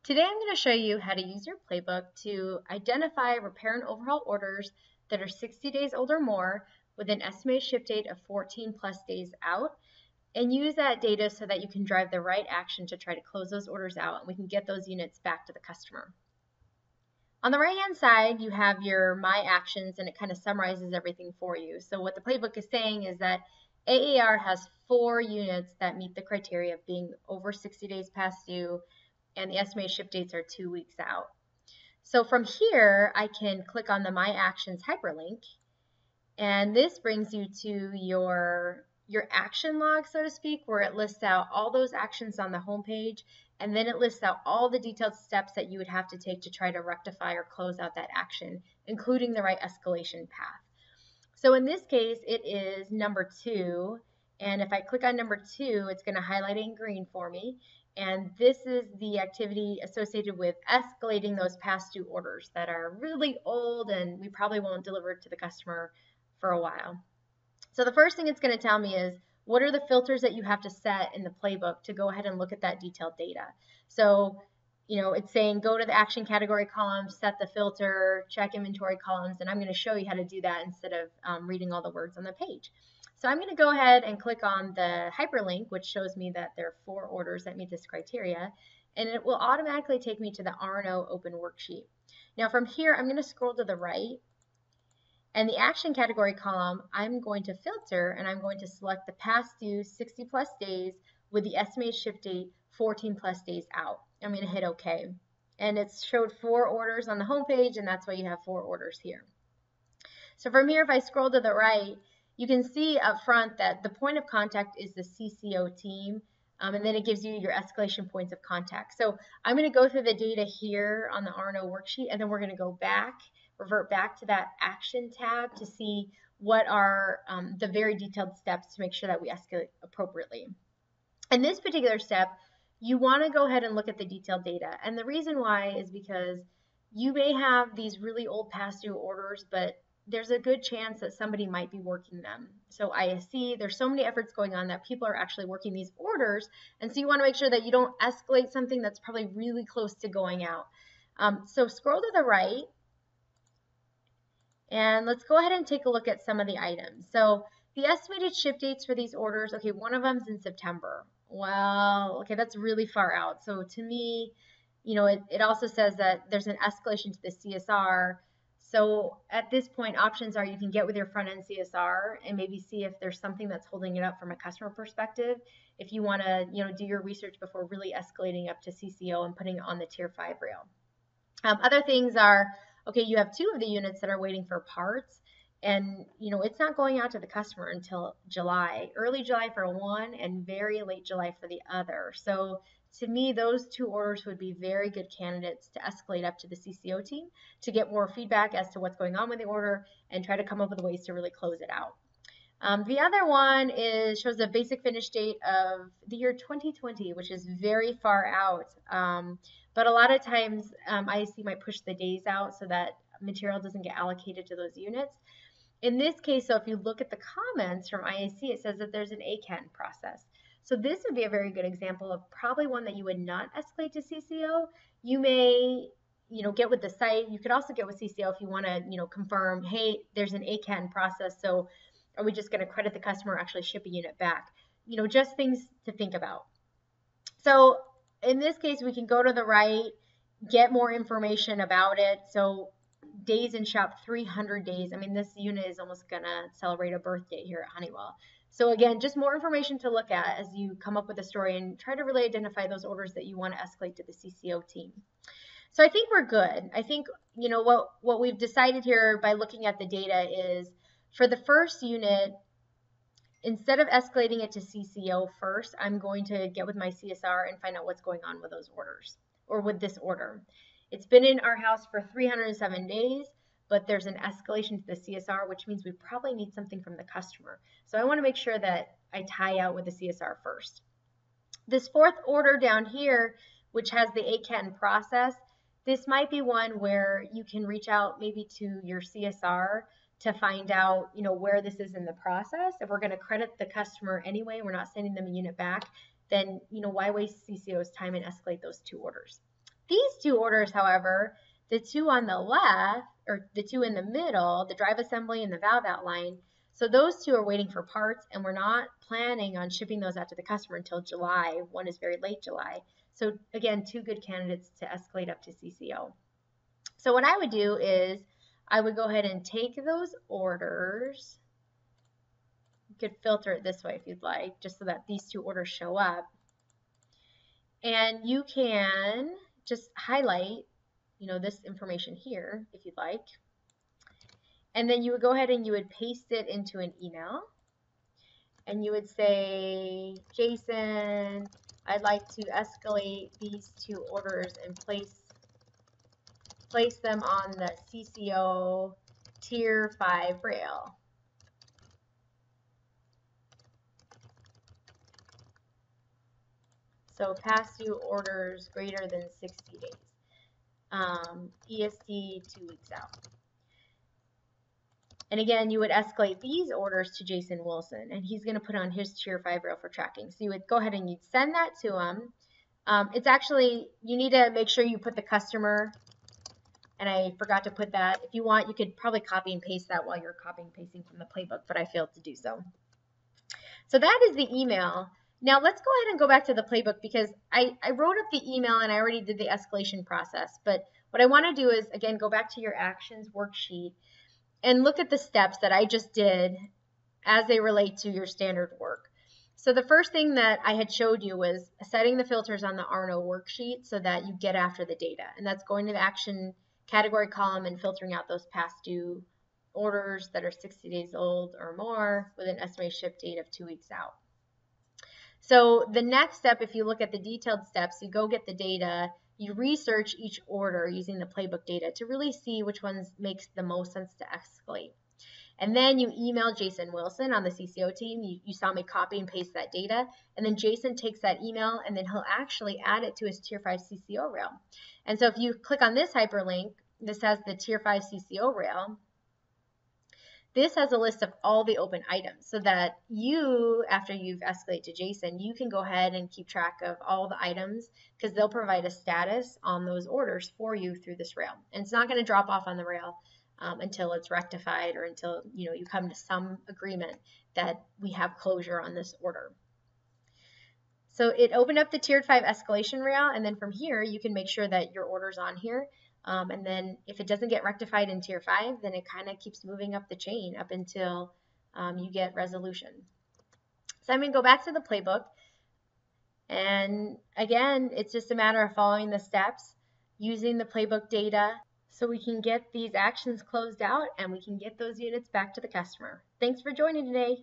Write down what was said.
Today I'm going to show you how to use your playbook to identify repair and overhaul orders that are 60 days old or more with an estimated ship date of 14 plus days out, and use that data so that you can drive the right action to try to close those orders out and we can get those units back to the customer. On the right hand side you have your My Actions, and it kind of summarizes everything for you. So what the playbook is saying is that AAR has 4 units that meet the criteria of being over 60 days past due, and the estimated ship dates are 2 weeks out. So from here, I can click on the My Actions hyperlink, and this brings you to your action log, so to speak, where it lists out all those actions on the home page, and then it lists out all the detailed steps that you would have to take to try to rectify or close out that action, including the right escalation path. So in this case, it is number 2, and if I click on number 2, it's going to highlight it in green for me. And this is the activity associated with escalating those past due orders that are really old and we probably won't deliver to the customer for a while. So the first thing it's going to tell me is what are the filters that you have to set in the playbook to go ahead and look at that detailed data. So, it's saying go to the action category column, set the filter, check inventory columns, and I'm going to show you how to do that instead of reading all the words on the page. So I'm going to go ahead and click on the hyperlink, which shows me that there are 4 orders that meet this criteria, and it will automatically take me to the R&O open worksheet. Now from here, I'm going to scroll to the right, and the action category column, I'm going to filter, and I'm going to select the past due 60 plus days with the estimated ship date 14 plus days out. I'm going to hit OK. And it's showed 4 orders on the home page, and that's why you have 4 orders here. So from here, if I scroll to the right, you can see up front that the point of contact is the CCO team, and then it gives you your escalation points of contact. So I'm going to go through the data here on the R&O worksheet, and then we're going to go back, revert back to that action tab to see what are the very detailed steps to make sure that we escalate appropriately. In this particular step, you want to go ahead and look at the detailed data. And the reason why is because you may have these really old past due orders, but there's a good chance that somebody might be working them. So ISC, there's so many efforts going on that people are actually working these orders, and so you want to make sure that you don't escalate something that's probably really close to going out. So scroll to the right, and let's go ahead and take a look at some of the items. So the estimated ship dates for these orders, okay, one of them's in September. Well, okay, that's really far out. So to me, it also says that there's an escalation to the CSR. So at this point, options are you can get with your front-end CSR and maybe see if there's something that's holding it up from a customer perspective. If you want to, do your research before really escalating up to CCO and putting it on the Tier 5 rail. Other things are, okay, you have 2 of the units that are waiting for parts, and it's not going out to the customer until July, early July for one and very late July for the other. So to me, those 2 orders would be very good candidates to escalate up to the CCO team to get more feedback as to what's going on with the order and try to come up with ways to really close it out. The other one shows a basic finish date of the year 2020, which is very far out. But a lot of times ISC might push the days out so that material doesn't get allocated to those units. In this case, so if you look at the comments from ISC, it says that there's an ACAN process. So this would be a very good example of probably one that you would not escalate to CCO. You may, get with the site. You could also get with CCO if you want to, confirm, hey, there's an ACAN process. So are we just going to credit the customer or actually ship a unit back? Just things to think about. So in this case, we can go to the right, get more information about it. So days in shop, 300 days. I mean, this unit is almost going to celebrate a birthday here at Honeywell. So again, just more information to look at as you come up with a story and try to really identify those orders that you want to escalate to the CCO team. So I think we're good. I think, what we've decided here by looking at the data is for the first unit, instead of escalating it to CCO first, I'm going to get with my CSR and find out what's going on with those orders or with this order. It's been in our house for 307 days, but there's an escalation to the CSR, which means we probably need something from the customer. So I want to make sure that I tie out with the CSR first. This 4th order down here, which has the ACAN process, this might be one where you can reach out maybe to your CSR to find out, where this is in the process. If we're going to credit the customer anyway, we're not sending them a unit back, then, why waste CCO's time and escalate those 2 orders? These two orders, however, the two on the left, or the two in the middle, the drive assembly and the valve outline, so those two are waiting for parts, and we're not planning on shipping those out to the customer until July. One is very late July. So again, two good candidates to escalate up to CCO. So what I would do is I would go ahead and take those orders. You could filter it this way if you'd like, just so that these two orders show up. And you can just highlight, this information here if you'd like. And then you would go ahead and you would paste it into an email. And you would say, Jason, I'd like to escalate these two orders and place them on the CCO Tier 5 rail. So past due orders greater than 60 days. ESD 2 weeks out. And again, you would escalate these orders to Jason Wilson, and he's going to put on his Tier 5 rail for tracking. So you would go ahead and you'd send that to him. It's actually, you need to make sure you put the customer, and I forgot to put that. If you want, you could probably copy and paste that while you're copying and pasting from the playbook, but I failed to do so. So that is the email. Now let's go ahead and go back to the playbook, because I wrote up the email and I already did the escalation process. But what I want to do is, again, go back to your actions worksheet and look at the steps that I just did as they relate to your standard work. So the first thing that I had showed you was setting the filters on the Arno worksheet so that you get after the data. And that's going to the action category column and filtering out those past due orders that are 60 days old or more with an estimated ship date of 2 weeks out. So the next step, if you look at the detailed steps, you go get the data, you research each order using the playbook data to really see which ones makes the most sense to escalate. And then you email Jason Wilson on the CCO team. You saw me copy and paste that data. And then Jason takes that email and then he'll actually add it to his Tier 5 CCO rail. And so if you click on this hyperlink, this has the Tier 5 CCO rail. This has a list of all the open items so that you, after you've escalated to Jason, you can go ahead and keep track of all the items, because they'll provide a status on those orders for you through this rail. And it's not going to drop off on the rail until it's rectified, or until you come to some agreement that we have closure on this order. So it opened up the Tiered 5 escalation rail, and then from here you can make sure that your order's on here. And then if it doesn't get rectified in Tier 5, then it kind of keeps moving up the chain up until you get resolution. So I'm going to go back to the playbook. And again, it's just a matter of following the steps, using the playbook data so we can get these actions closed out and we can get those units back to the customer. Thanks for joining today.